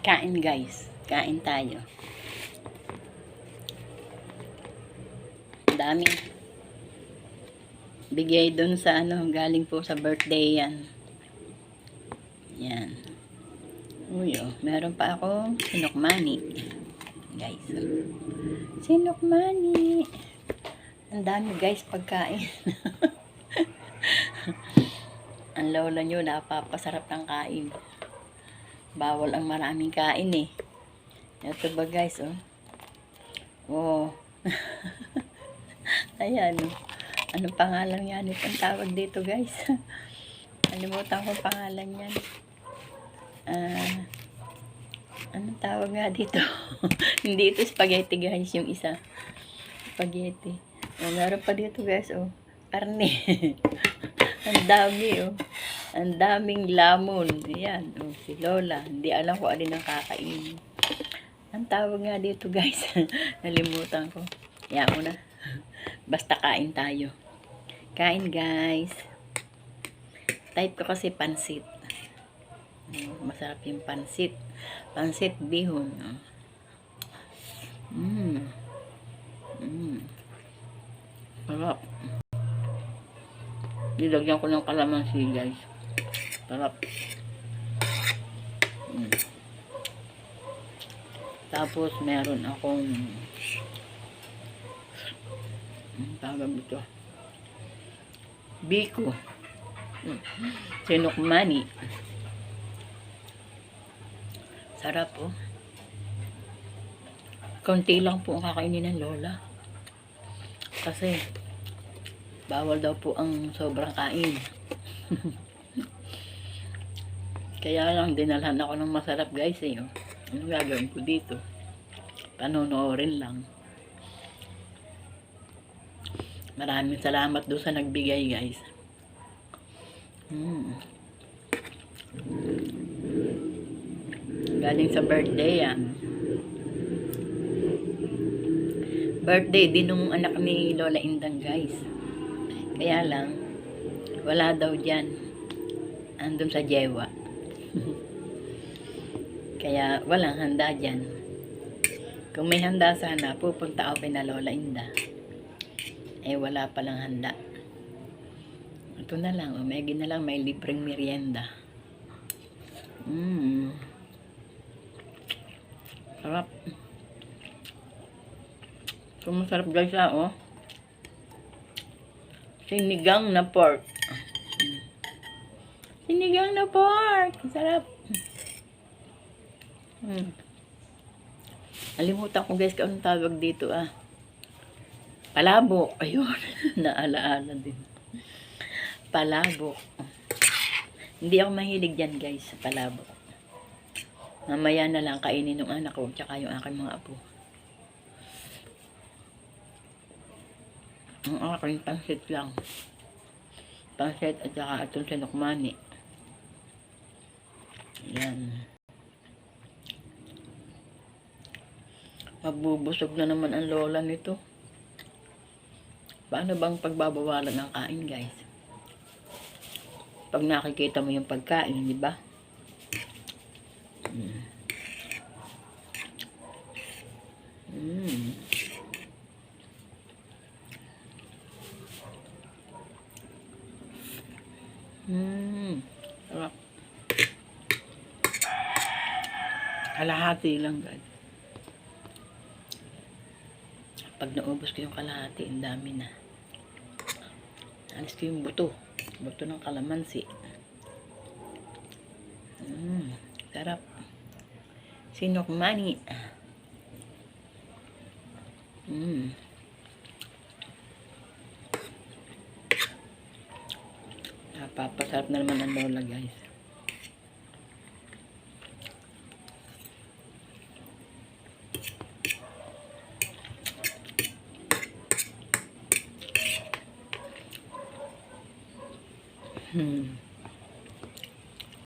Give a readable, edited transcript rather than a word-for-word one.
Kain guys. Kain tayo. Dami. Bigay dun sa galing po sa birthday yan. Yan. Uy, meron pa akong sinukmani. Guys. Sinukmani. Ang dami guys pagkain. Ang lola nyo napapasarap ng kain. Bawal ang maraming kain eh. Ito ba guys, oh. Ayan, anong pangalan yan? Itong tawag dito guys. Kalimutan ko pangalan yan. Anong tawag nga dito? Hindi ito spaghetti guys, yung isa. Spaghetti. Meron pa dito guys, karne. Ang dami, Ang daming lamon. Ayan, si Lola. Hindi alam ko alin ang kakainin. Ang tawag nga dito guys. Nalimutan ko. Yan mo na. Basta kain tayo. Kain guys. Type ko kasi pansit. Masarap yung pansit. Pansit bihon. Sarap. Nilagyan ko ng kalamansi guys. Sarap. Tapos meron akong tawag ito. Biko. Sinukmani. Sarap Konti lang po ang kakainin ng lola. Kasi bawal daw po ang sobrang kain. Kaya lang dinalhan ako ng masarap guys Ano gagawin ko dito? Panonoorin lang. Maraming salamat doon sa nagbigay guys. Galing sa birthday yan. Birthday din nung anak ni Lola Indang guys. Kaya lang wala daw dyan. Andun sa Jewa. Kaya walang handa dyan. Kung may handa sana, pupunta ako kay na Lola Inda. Wala palang handa. Ito na lang, na lang may libreng merienda. Sarap. Ito masarap guys sinigang na pork. Sinigang na pork. Sarap. Alimutan ko guys kung anong tawag dito palabok. Ayun. Naalaala din. Palabok. Hindi ako mahilig dyan guys sa palabok. Mamaya na lang kainin ng anak ko tsaka yung aking mga apo. Ang aking pansit lang. Pansit at saka itong sinukmani. Yan. Mabubusog na naman ang lola nito. Paano bang pagbabawalan ng kain guys? Pag nakikita mo yung pagkain, di ba? Sarap. Kalahati lang guys. Pag naubos ko yung kalahati, ang dami na. Alis ko yung buto. Buto ng kalamansi. Sarap. Sinukmani. Napapasarap na naman ang lola guys.